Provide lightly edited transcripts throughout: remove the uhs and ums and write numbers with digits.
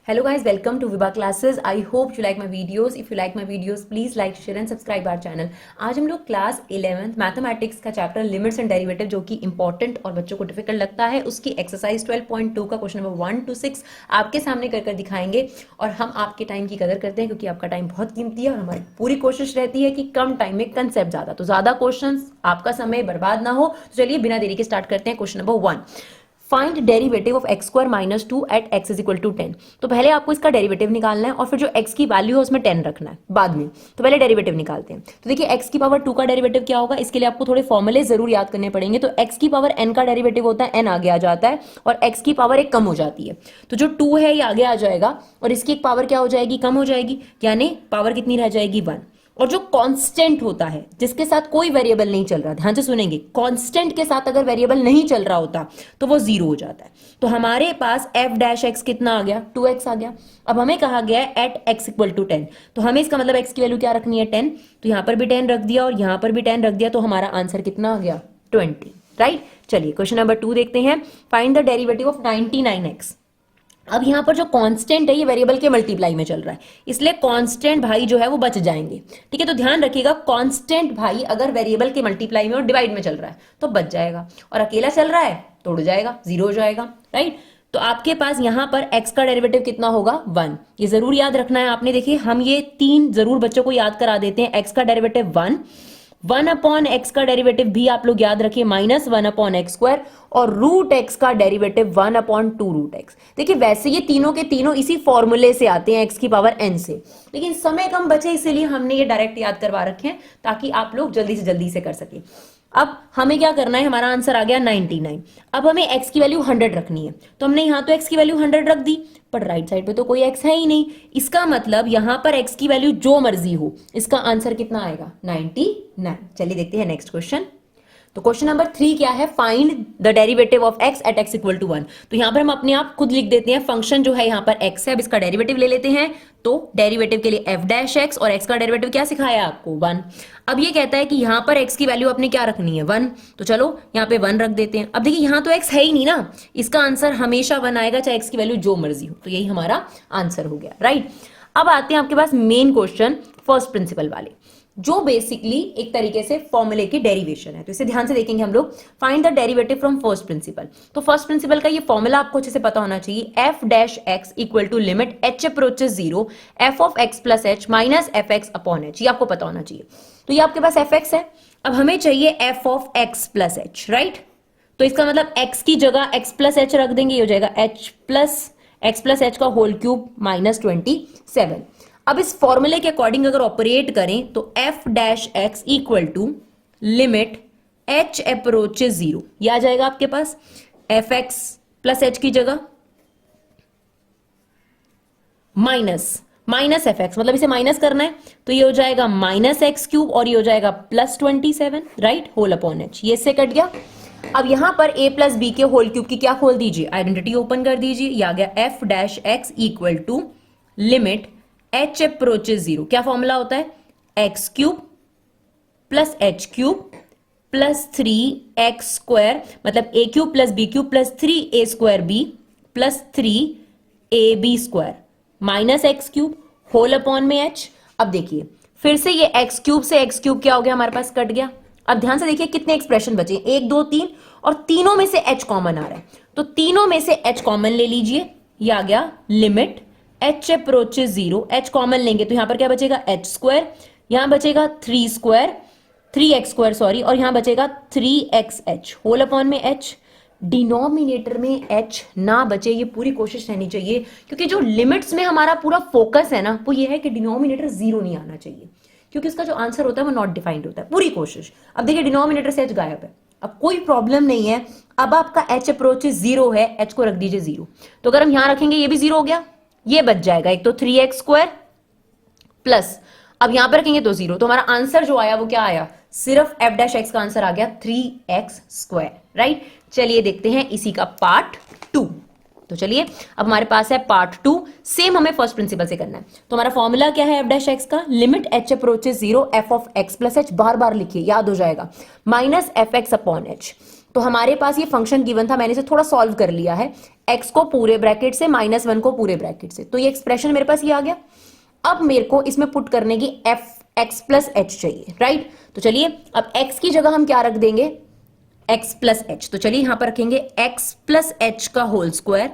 Hello guys, welcome to Viva classes. I hope you like my videos. If you like my videos, please like, share and subscribe our channel. आज हम लोग class 11th mathematics का chapter limits and derivative जो कि important और बच्चों को difficult लगता है उसकी एक्सरसाइज 12.2 का क्वेश्चन नंबर 1 to 6 आपके सामने कर दिखाएंगे। और हम आपके टाइम की कदर करते हैं क्योंकि आपका टाइम बहुत कीमती है और हमारी पूरी कोशिश रहती है कि कम टाइम में कंसेप्ट ज्यादा, तो ज्यादा क्वेश्चन आपका समय बर्बाद ना हो। तो चलिए बिना देरी के स्टार्ट करते हैं। Question number 1, find derivative of x square minus 2 at x is equal to 10। तो पहले आपको इसका डेरिवेटिव निकालना है और फिर जो x की वैल्यू है उसमें 10 रखना है बाद में। तो पहले डेरिवेटिव निकालते हैं। तो देखिए x की पावर 2 का डेरिवेटिव क्या होगा, इसके लिए आपको थोड़े फॉर्मूले जरूर याद करने पड़ेंगे। तो x की पावर n का डेरिवेटिव होता है, n आगे आ जाता है और x की पावर एक कम हो जाती है। तो जो 2 है ये आगे आ जाएगा और इसकी एक पावर क्या हो जाएगी, कम हो जाएगी, यानी पावर कितनी रह जाएगी, 1। और जो कांस्टेंट होता है जिसके साथ कोई वेरिएबल नहीं चल रहा, ध्यान से सुनेंगे, कांस्टेंट के साथ अगर वेरिएबल नहीं चल रहा होता तो वो 0 हो जाता है। तो हमारे पास f डैश x कितना आ गया, 2x आ गया। अब हमें कहा गया है एट x इक्वल टू 10, तो हमें इसका मतलब x की वैल्यू क्या रखनी है, 10। तो यहां पर भी 10 रख दिया और यहां पर भी 10 रख दिया, तो हमारा आंसर कितना आ गया, 20, राइट। चलिए क्वेश्चन नंबर 2 देखते हैं। Find the derivative of 99x। अब यहां पर जो कांस्टेंट है ये वेरिएबल के मल्टीप्लाई में चल रहा है, इसलिए कांस्टेंट भाई जो है वो बच जाएंगे, ठीक है। तो ध्यान रखिएगा कांस्टेंट भाई अगर वेरिएबल के मल्टीप्लाई में और डिवाइड में चल रहा है तो बच जाएगा, और अकेला चल रहा है तो उड़ जाएगा, 0 हो जाएगा, राइट। तो आपके पास यहां पर x का डेरिवेटिव कितना होगा, 1। ये जरूर याद रखना है आपने। देखिए हम ये 3 जरूर बच्चों को याद करा देते हैं। x का डेरिवेटिव 1, 1 अपॉन एक्स का डेरिवेटिव भी आप लोग याद रखिए माइनस 1 अपॉन एक्स स्क्वायर, और रूट एक्स का डेरिवेटिव 1 अपॉन 2 रूट एक्स। देखिए वैसे ये तीनों के तीनों इसी फॉर्मूले से आते हैं, एक्स की पावर n से, लेकिन समय कम बचे इसीलिए हमने ये डायरेक्ट याद करवा रखे हैं ताकि आप लोग जल्दी से जल्दी से कर सके। अब हमें क्या करना है, हमारा आंसर आ गया 99। अब हमें x की वैल्यू 100 रखनी है, तो हमने यहां तो x की वैल्यू 100 रख दी, पर राइट साइड पे तो कोई x है ही नहीं। इसका मतलब यहां पर x की वैल्यू जो मर्जी हो, इसका आंसर कितना आएगा, 99। चलिए देखते हैं नेक्स्ट क्वेश्चन। तो क्वेश्चन नंबर 3 क्या है, find the derivative of x at x equal to 1। तो यहां पर हम अपने आप खुद लिख देते हैं, फंक्शन जो है यहां पर x है, अब इसका डेरिवेटिव ले लेते हैं। तो डेरिवेटिव के लिए f डैश x और x का डेरिवेटिव क्या सिखाया आपको, 1। अब ये कहता है कि यहां पर x की वैल्यू आपने क्या रखनी है, 1। तो चलो यहां पे 1 रख देते हैं। अब देखिए यहां तो x है ही नहीं ना, इसका आंसर हमेशा 1 आएगा चाहे x की वैल्यू जो मर्जी हो। तो यही हमारा आंसर हो गया, राइट। अब आते हैं आपके पास मेन क्वेश्चन फर्स्ट प्रिंसिपल वाले, जो बेसिकली एक तरीके से फॉर्मूले की डेरिवेशन है। तो इसे ध्यान से देखेंगे हम लोग। Find the derivative from first principle. तो फर्स्ट प्रिंसिपल का ये फॉर्मूला आपको अच्छे से पता होना चाहिए, f dash x equal to limit h approaches 0 f of x plus h minus F x upon h। ये आपको पता होना चाहिए। तो ये आपके पास fx है, अब हमें चाहिए f of x plus h, right. तो इसका मतलब x की जगह x प्लस h रख देंगे, ये हो जाएगा h प्लस h का होल क्यूब माइनस 27। अब इस फॉर्मूले के अकॉर्डिंग अगर ऑपरेट करें तो f dash x equal to limit h approaches 0, ये आ जाएगा आपके पास एफ एक्स प्लस h की जगह माइनस एफ एक्स, मतलब इसे माइनस करना है तो ये हो जाएगा माइनस एक्स क्यूब और ये हो जाएगा plus 27, right, whole upon h। ये इससे कट गया। अब यहां पर a प्लस बी के होल क्यूब की क्या खोल दीजिए, आइडेंटिटी ओपन कर दीजिए, ये आ गया f dash x equal to limit h approaches 0। क्या फॉर्मूला होता है, x cube plus h cube plus 3x square, मतलब a cube plus b cube plus 3a square b plus 3ab square minus x cube whole upon में h। अब देखिए फिर से ये x क्यूब से x क्यूब क्या हो गया, हमारे पास कट गया। अब ध्यान से देखिए कितने एक्सप्रेशन बचे, 1 2 3, और तीनों में से h कॉमन आ रहा है, तो तीनों में से h कॉमन ले लीजिए, ये आ गया limit h approaches 0, h common लेंगे तो यहां पर क्या बचेगा, h स्क्वायर, यहां बचेगा 3x स्क्वायर सॉरी, और यहां बचेगा 3xh होल अपॉन में h। डिनोमिनेटर में h ना बचे, ये पूरी कोशिश रहनी चाहिए, क्योंकि जो लिमिट्स में हमारा पूरा फोकस है ना वो ये है कि डिनोमिनेटर 0 नहीं आना चाहिए, क्योंकि उसका जो आंसर होता है वो नॉट डिफाइंड होता है, पूरी कोशिश। अब देखिए डिनोमिनेटर से h गायब है, अब कोई प्रॉब्लम नहीं है। अब आपका h अप्रोचेस 0 है, h को रख दीजिए 0। तो अगर हम यहां रखेंगे ये भी 0 हो गया, ये बच जाएगा, एक तो 3x स्क्वायर प्लस, अब यहां पर रखेंगे तो 0। तो हमारा आंसर जो आया वो क्या आया, सिर्फ f डैश x का आंसर आ गया 3x स्क्वायर, राइट। चलिए देखते हैं इसी का पार्ट 2। तो चलिए अब हमारे पास है पार्ट 2, सेम हमें फर्स्ट प्रिंसिपल से करना है। तो हमारा फॉर्मूला क्या है एफ डैश एक्स का, limit H approaches 0 F of x plus H, बार बार लिखिए याद हो जाएगा, minus F x upon H. तो हमारे पास ये फंक्शन गिवन था, मैंने इसे थोड़ा सॉल्व कर लिया है, एक्स को पूरे ब्रैकेट से माइनस 1 को पूरे ब्रैकेट से, तो ये एक्सप्रेशन मेरे पास ये आ गया। अब मेरे को इसमें पुट करने की एफ एक्स प्लस एच चाहिए, राइट। तो चलिए अब एक्स की जगह हम क्या रख देंगे, एक्स प्लस एच। तो चलिए यहां पर रखेंगे एक्स प्लस एच का होल स्क्वायर,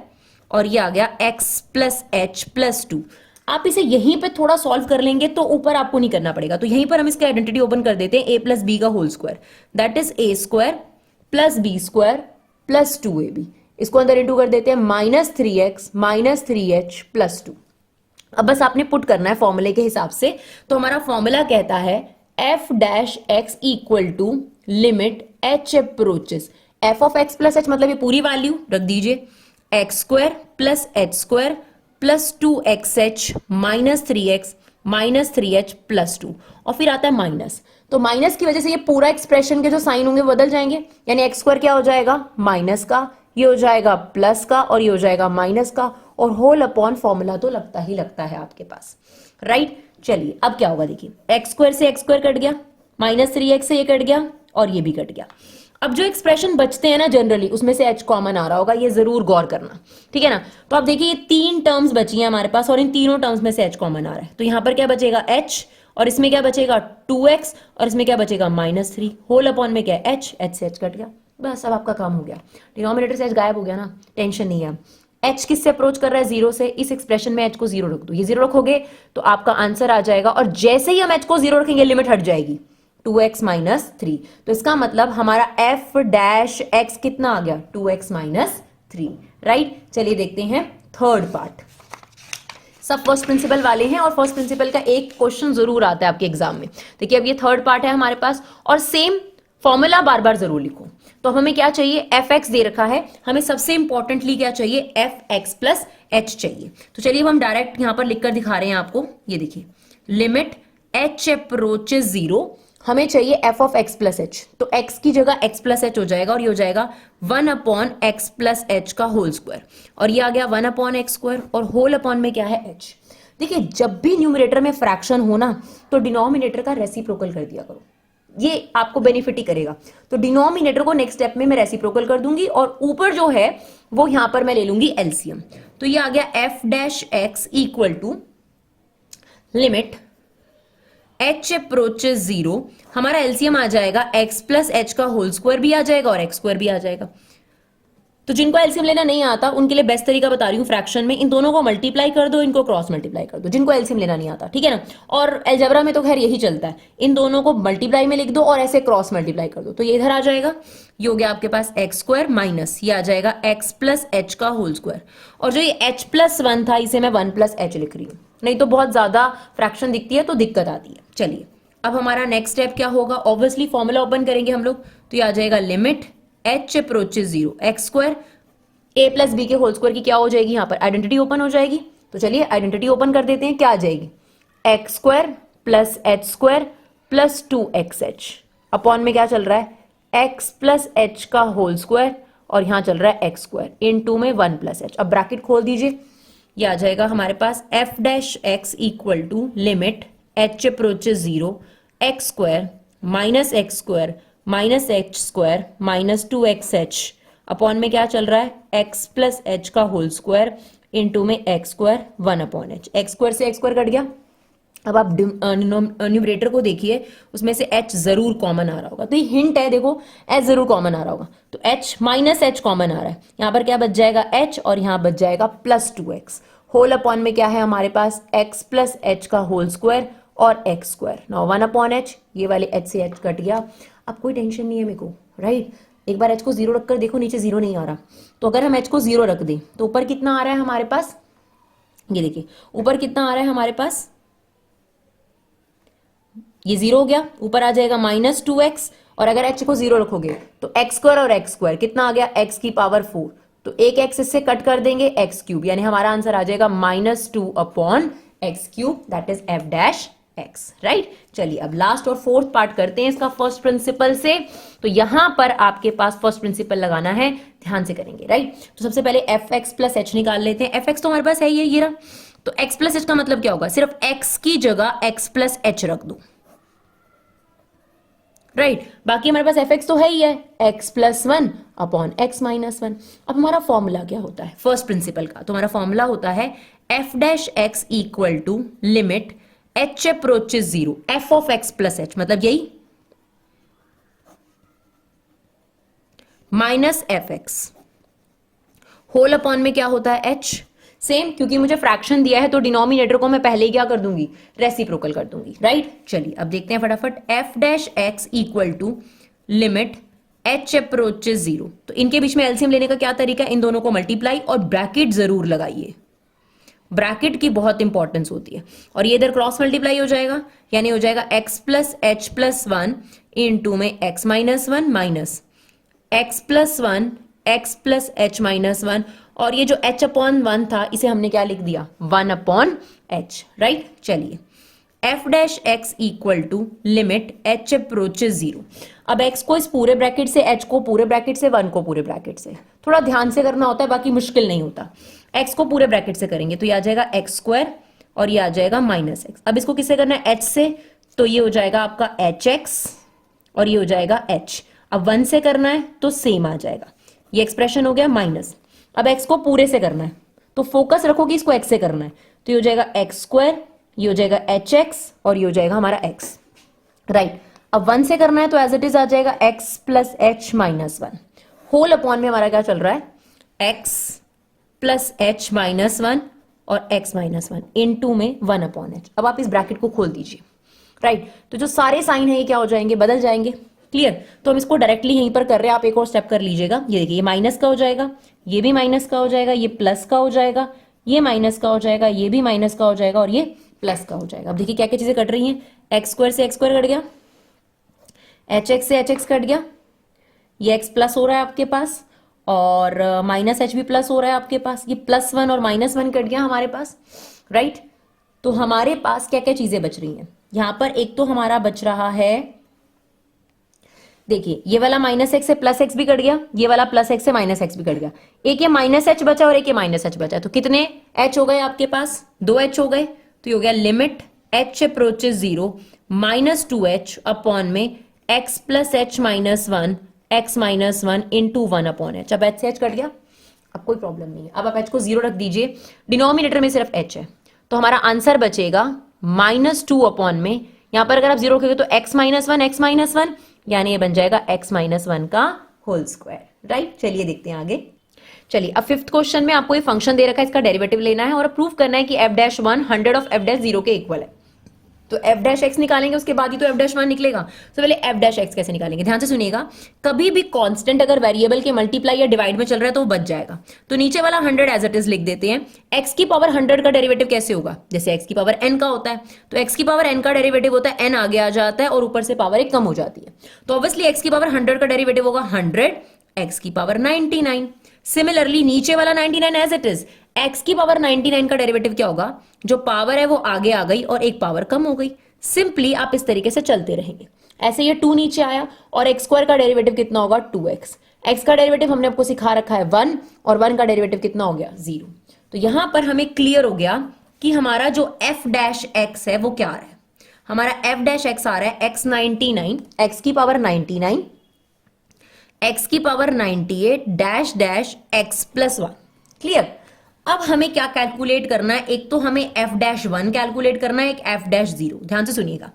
और ये आ गया एक्स प्लस एच प्लस 2। आप इसे यहीं पे थोड़ा सॉल्व कर लेंगे तो ऊपर आपको नहीं करना पड़ेगा, तो यहीं पर हम इसका आइडेंटिटी ओपन कर देते हैं, ए प्लस बी का whole square, that is a square plus b square plus 2ab। इसको अंदर इंटू कर देते हैं, minus 3x minus 3h plus 2। अब बस आपने पुट करना है फॉर्मूले के हिसाब से। तो हमारा फॉर्मूला कहता है F dash x equal to limit H approaches, f of x plus h मतलब ये पूरी वैल्यू रख दीजिए, x square plus h square plus 2xh minus 3x minus 3h plus 2, और फिर आता है माइनस। तो माइनस की वजह से ये पूरा एक्सप्रेशन के जो साइन होंगे बदल जाएंगे, यानी एक्स स्क्वायर क्या हो जाएगा माइनस का, ये हो जाएगा प्लस का, और ये हो जाएगा माइनस का, और होल अपॉन फॉर्मूला तो लगता ही लगता है आपके पास, राइट। चलिए अब क्या होगा देखिए, एक्स स्क्वायर से एक्स स्क्वायर कट गया, माइनस 3x से ये कट गया, और ये भी कट गया। अब जो एक्सप्रेशन बचते हैं ना जनरली, उसमें से h कॉमन आ रहा होगा, ये जरूर गौर करना, ठीक है ना। तो आप देखिए ये 3 टर्म्स बची हैं हमारे पास, और इन तीनों टर्म्स में से h कॉमन आ रहा है, तो यहां पर क्या बचेगा h, और इसमें क्या बचेगा 2x, और इसमें क्या बचेगा माइनस 3, होल अपॉन में क्या है h से h कट गया, बस अब आपका काम हो गया, डिनोमिनेटर से h गायब हो गया ना, टेंशन नहीं है। h किससे अप्रोच कर रहा है 0 से, इस एक्सप्रेशन में h को 0 रख दो, ये 0 रखोगे तो आपका आंसर आ जाएगा, और जैसे ही हम h को 0 रखेंगे लिमिट हट जाएगी 2x माइनस 3। तो इसका मतलब हमारा f डैश x कितना आ गया 2x माइनस 3, राइट। चलिए देखते हैं थर्ड पार्ट। सब फर्स्ट प्रिंसिपल वाले हैं, और फर्स्ट प्रिंसिपल का एक क्वेश्चन जरूर आता है आपके एग्जाम में। देखिए अब ये थर्ड पार्ट है हमारे पास, और सेम फॉर्मूला बार बार जरूर लिखो। तो हमें क्या चाहिए, एफ एक्स दे रखा है, हमें सबसे इंपॉर्टेंटली क्या चाहिए, एफ एक्स प्लस एच चाहिए। तो चलिए हम डायरेक्ट यहां पर लिखकर दिखा रहे हैं आपको, ये देखिए लिमिट एच अप्रोचेस 0, हमें चाहिए F of x plus H, तो एक्स की जगह एक्स प्लस एच हो जाएगा, और ये हो जाएगा 1 अपॉन एक्स प्लस एच का होल स्क्वायर, और ये आ गया 1 अपॉन एक्स स्क्वायर, और होल अपॉन में क्या है एच। देखिए जब भी न्यूमरेटर में फ्रैक्शन हो ना, तो डिनोमिनेटर का रेसिप्रोकल कर दिया करो, ये आपको बेनिफिट ही करेगा। तो डिनोमिनेटर को नेक्स्ट स्टेप में मैं रेसिप्रोकल कर दूंगी, और ऊपर जो है वो यहां पर मैं ले लूंगी एलसीएम। तो ये आ गया f dash x equal to limit h approaches 0, हमारा एलसीएम आ जाएगा x प्लस एच का होल स्क्वायर भी आ जाएगा, और x स्क्वायर भी आ जाएगा। तो जिनको एलसीएम लेना नहीं आता उनके लिए बेस्ट तरीका बता रही हूँ, फ्रैक्शन में इन दोनों को मल्टीप्लाई कर दो, इनको क्रॉस मल्टीप्लाई कर दो, जिनको एलसीएम लेना नहीं आता, ठीक है ना। और अलजेब्रा में तो खैर यही चलता है, इन दोनों को मल्टीप्लाई में लिख दो और ऐसे क्रॉस मल्टीप्लाई कर दो, तो ये इधर आ जाएगा, ये हो गया आपके पास एक्स स्क्वायर माइनस ये आ जाएगा एक्स प्लस एच का होल स्क्वायर, और जो ये h प्लस 1 था इसे मैं 1 प्लस एच लिख रही हूँ, नहीं तो बहुत ज्यादा फ्रैक्शन दिखती है तो दिक्कत आती है। चलिए अब हमारा नेक्स्ट स्टेप क्या होगा, ऑब्वियसली फॉर्मूला ओपन करेंगे हम लोग, तो ये आ जाएगा limit h approaches 0 x square a plus b के होल स्क्वायर की क्या हो जाएगी, यहाँ पर आइडेंटिटी ओपन हो जाएगी। तो चलिए आइडेंटिटी ओपन कर देते हैं, क्या आ जाएगी x square plus h square plus 2xh upon में क्या चल रहा है x प्लस एच का होल स्क्वायर, और यहां चल रहा है एक्स स्क्वायर इन टू में 1 प्लस एच। अब ब्रैकेट खोल दीजिए, ये आ जाएगा हमारे पास f dash x equal to limit h approaches 0 x square minus x square minus h square minus 2xh upon में क्या चल रहा है x प्लस एच का होल स्क्वायर इनटू में x square 1 upon h, x square से x square cut गया। अब आप न्यूमरेटर को देखिए, उसमें से h जरूर कॉमन आ रहा होगा, तो ये हिंट है, देखो h जरूर कॉमन आ रहा होगा, तो h माइनस एच कॉमन आ रहा है, यहाँ पर क्या बच जाएगा h, और यहाँ बच जाएगा प्लस 2x, होल अपॉन में क्या है हमारे पास x प्लस एच का होल स्क्वायर और x square, now 1 upon H, ये वाले h से h कट गया। अब कोई टेंशन नहीं है मेरे को, राइट। एक बार h को 0 रखकर देखो, नीचे 0 नहीं आ रहा, तो अगर हम h को 0 रख दें तो ऊपर कितना आ रहा है हमारे पास, ये देखिए ऊपर कितना आ रहा है हमारे पास, ये 0 हो गया, ऊपर आ जाएगा माइनस 2x, और अगर h को 0 रखोगे तो एक्स स्क्वायर और एक्स स्क्वायर कितना आ गया x की पावर 4, तो एक x इससे कट कर देंगे x क्यूब, यानी हमारा आंसर आ जाएगा -2 upon x cube, that is f dash x, right. चलिए अब लास्ट और फोर्थ पार्ट करते हैं इसका फर्स्ट प्रिंसिपल से। तो यहां पर आपके पास फर्स्ट प्रिंसिपल लगाना है, ध्यान से करेंगे, राइट। तो सबसे पहले एफ एक्स प्लस एच निकाल लेते हैं। एफ एक्स तो हमारे पास है ये रहा। तो एक्स प्लस एच का मतलब क्या होगा, सिर्फ एक्स की जगह एक्स प्लस एच रख दो, राइट। बाकी हमारे पास एफ एक्स तो है ही है, x plus one upon x minus one. अब हमारा फॉर्मूला क्या होता है फर्स्ट प्रिंसिपल का, तो हमारा फॉर्मूला होता है F dash x equal to limit H approaches zero f of x plus h, मतलब यही minus F x whole upon में क्या होता है एच। सेम, क्योंकि मुझे फ्रैक्शन दिया है तो डिनोमिनेटर को मैं पहले ही क्या कर दूंगी, रेसिप्रोकल कर दूंगी, राइट। चलिए अब देखते हैं फटाफट, f dash x equal to limit H approaches zero. तो इनके बीच में एलसीएम लेने का क्या तरीका है, इन दोनों को मल्टीप्लाई और ब्रैकेट जरूर लगाइए, ब्रैकेट की बहुत इंपॉर्टेंस होती है। और ये इधर क्रॉस मल्टीप्लाई हो जाएगा, यानी हो जाएगा X plus H plus one into में X minus one minus X plus one X plus H minus one, और ये जो h अपॉन वन था इसे हमने क्या लिख दिया, वन अपॉन एच, राइट। चलिए f dash x equal to limit H approaches zero. अब x को इस पूरे ब्रैकेट से, h को पूरे ब्रैकेट से, वन को पूरे ब्रैकेट से, थोड़ा ध्यान से करना होता है, बाकी मुश्किल नहीं होता। x को पूरे ब्रैकेट से करेंगे तो ये आ जाएगा एक्स स्क्वायर और ये आ जाएगा माइनस एक्स। अब इसको किससे करना है, h से, तो ये हो जाएगा आपका एच एक्स और ये हो जाएगा h। अब वन से करना है तो सेम आ जाएगा, ये एक्सप्रेशन हो गया माइनस। अब x को पूरे से करना है तो फोकस रखो कि इसको x से करना है, तो ये हो जाएगा एक्स स्क्वायर, ये हो जाएगा एच एक्स और ये हो जाएगा हमारा x, राइट। अब वन से करना है तो एज इट इज आ जाएगा x plus H minus one whole upon में हमारा क्या चल रहा है, x plus H minus one और x माइनस वन इंटू में वन अपॉन एच। अब आप इस ब्रैकेट को खोल दीजिए, राइट। तो जो सारे साइन है ये क्या हो जाएंगे, बदल जाएंगे, क्लियर। तो हम इसको डायरेक्टली यहीं पर कर रहे हैं, आप एक और स्टेप कर लीजिएगा। ये देखिए, ये माइनस का हो जाएगा, ये भी माइनस का हो जाएगा, ये प्लस का हो जाएगा, ये माइनस का हो जाएगा, ये भी माइनस का हो जाएगा और ये प्लस का हो जाएगा। अब देखिए क्या क्या चीजें कट रही हैं, एक्स स्क्वायर से एक्स स्क्वायर कट गया, एच एक्स से एच एक्स कट गया, ये एक्स प्लस हो रहा है आपके पास और माइनस एच भी प्लस हो रहा है आपके पास, ये प्लस वन और माइनस वन कट गया हमारे पास, राइट। तो हमारे पास क्या क्या चीजें बच रही हैं यहां पर, एक तो हमारा बच रहा है, देखिए ये वाला माइनस एक्स से प्लस एक्स भी कट गया, ये वाला प्लस एक्स से माइनस एक्स भी कट गया, एक ये माइनस एच बचा और एक ये माइनस एच बचा। तो कितने एच हो गए आपके पास, दो एच हो गए। तो ये हो गया limit H approaches zero minus two H upon में X plus H minus one X minus one into one upon H. अब एच से एच कट गया, अब कोई प्रॉब्लम नहीं है। अब आप एच को जीरो रख दीजिए, डिनोमिनेटर में सिर्फ एच है, तो हमारा आंसर बचेगा माइनस टू अपॉन में, यहां पर अगर आप जीरो रखोगे तो एक्स माइनस वन, यानी ये बन जाएगा x माइनस वन का होल स्क्वायर, राइट। चलिए देखते हैं आगे। चलिए अब फिफ्थ क्वेश्चन में आपको ये फंक्शन दे रखा है, इसका डेरिवेटिव लेना है और प्रूव करना है कि f dash one 100 of f dash zero के इक्वल है। तो f डैश x निकालेंगे उसके बाद ही तो f डैश वन निकलेगा। तो पहले f डैश x कैसे निकालेंगे, ध्यान से सुनिएगा। कभी भी कांस्टेंट अगर वेरिएबल के मल्टीप्लाई या डिवाइड में चल रहा है तो वो बच जाएगा। तो नीचे वाला 100 एज इट इज लिख देते हैं। x की पावर 100 का डेरिवेटिव कैसे होगा, जैसे x की पावर n का होता है, तो x की पावर n का डेरिवेटिव होता है n आगे आ जाता है और ऊपर से पावर एक कम हो जाती है। तो ऑब्वियसली x की पावर 100 का डेरिवेटिव होगा 100 x की पावर 99। सिमिलरली नीचे वाला 99 एज इट इज, x की पावर 99 का डेरिवेटिव क्या होगा, जो पावर है वो आगे आ गई और एक पावर कम हो गई। सिंपली आप इस तरीके से चलते रहेंगे। ऐसे ये 2 नीचे आया और एक्स स्क्वायर का डेरिवेटिव कितना होगा 2x। एक्स का डेरिवेटिव हमने आपको सिखा रखा है 1 और 1 का डेरिवेटिव कितना हो गया 0। तो यहां पर हमें क्लियर हो गया कि हमारा जो f डैश x है वो क्या आ रहा है, हमारा f डैश x आ रहा है x99 x की पावर 99 x की power 98 dash dash x plus 1। Clear. अब हमें क्या कैलकुलेट करना है, एक तो हमें f डैश 1 कैलकुलेट करना है, एक f डैश 0। ध्यान से सुनिएगा।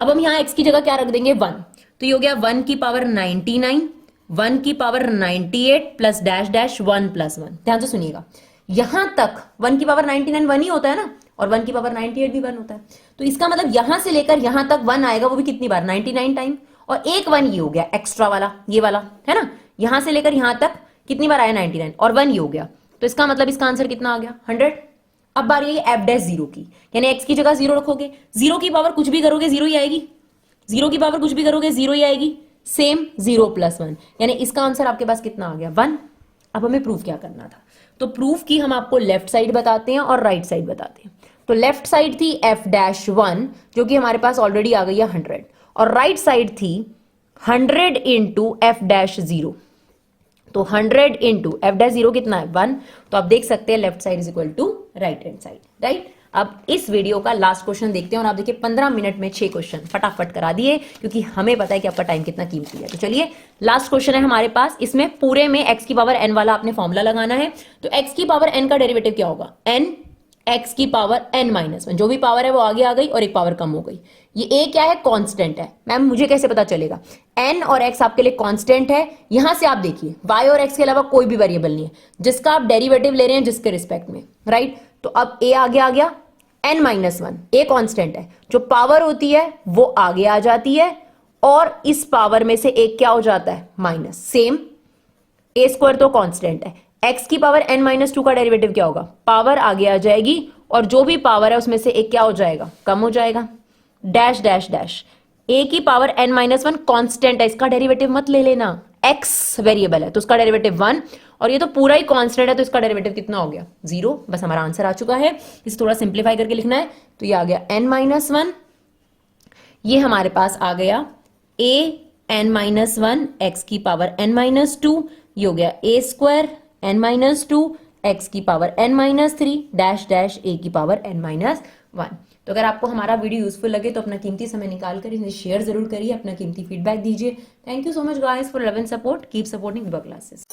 अब हम यहां x की जगह क्या रख देंगे 1, तो ये हो गया 1 की पावर 99 1 की power 98 plus dash dash 1 plus 1। ध्यान से सुनिएगा, यहां तक 1 की पावर 99 1 ही होता है ना, और 1 की पावर 98 भी 1 होता है। तो इसका मतलब यहां से लेकर यहां तक 1 आएगा, वो भी कितनी बार 99 टाइम, और एक 1 ये हो गया एक्स्ट्रा वाला, ये वाला है ना, यहां से लेकर यहां तक कितनी बार आया 99 और 1 ये हो गया। तो इसका मतलब इसका आंसर कितना आ गया 100। अब बारी है f डैश 0 की, यानी x की जगह 0 रखोगे, 0 की पावर कुछ भी करोगे 0 ही आएगी, 0 की पावर कुछ भी करोगे 0 ही आएगी। सेम 0 प्लस 1, यानी इसका आंसर आपके पास कितना आ गया 1। अब हमें प्रूफ क्या करना था, तो प्रूफ की हम आपको लेफ्ट साइड बताते हैं और राइट साइड बताते हैं। तो लेफ्ट साइड थी f-1 जो कि हमारे पास ऑलरेडी आ गई है 100 और राइट साइड थी 100 इंटू f-0। तो 100 इंटू f-0 कितना है 1। तो आप देख सकते हैं left side is equal to right hand side, right. अब इस वीडियो का लास्ट क्वेश्चन देखते हैं और आप देखिए 15 मिनट में 6 क्वेश्चन फटाफट करा दिए क्योंकि हमें पता है कि आपका टाइम कितना कीमती है। तो चलिए लास्ट क्वेश्चन है हमारे पास, इसमें पूरे में x की पावर n वाला आपने फॉर्मूला लगाना है। तो x की पावर n का डेरिवेटिव क्या होगा, n x की पावर n-1, जो भी पावर है वो आगे आ गई और एक पावर कम हो गई। ये a क्या है, कांस्टेंट है। मैम मुझे कैसे पता चलेगा, n और x आपके लिए कांस्टेंट है। यहां से आप देखिए y और x के अलावा कोई भी वेरिएबल नहीं है जिसका आप डेरिवेटिव ले रहे हैं जिसके रिस्पेक्ट में, राइट। तो अब a आगे आ गया, n-1 a कांस्टेंट है, जो पावर होती है वो आगे आ जाती है और इस पावर में से एक क्या हो जाता है माइनस। सेम a स्क्वायर तो कांस्टेंट है, x की पावर n-2 का डेरिवेटिव क्या होगा, पावर आगे आ जाएगी और जो भी पावर है उसमें से एक क्या हो जाएगा, कम हो जाएगा। डैश डैश डैश, a की पावर n-1 कांस्टेंट है, इसका डेरिवेटिव मत ले लेना, x वेरिएबल है तो उसका डेरिवेटिव 1 और ये तो पूरा ही कांस्टेंट है तो इसका डेरिवेटिव कितना हो गया 0। बस हमारा आंसर आ चुका है, इसे थोड़ा सिंप्लीफाई करके लिखना है। तो ये आ गया n-1, ये हमारे पास आ गया a n-1 x की पावर n-2, ये हो गया a स्क्वायर n-2 x की power n-3 dash dash a की पावर n-1। तो अगर आपको हमारा वीडियो यूजफुल लगे तो अपना कीमती समय निकाल कर इसे शेयर जरूर करिए, अपना कीमती फीडबैक दीजिए। Thank you so much guys for love and support, keep supporting Vibha classes.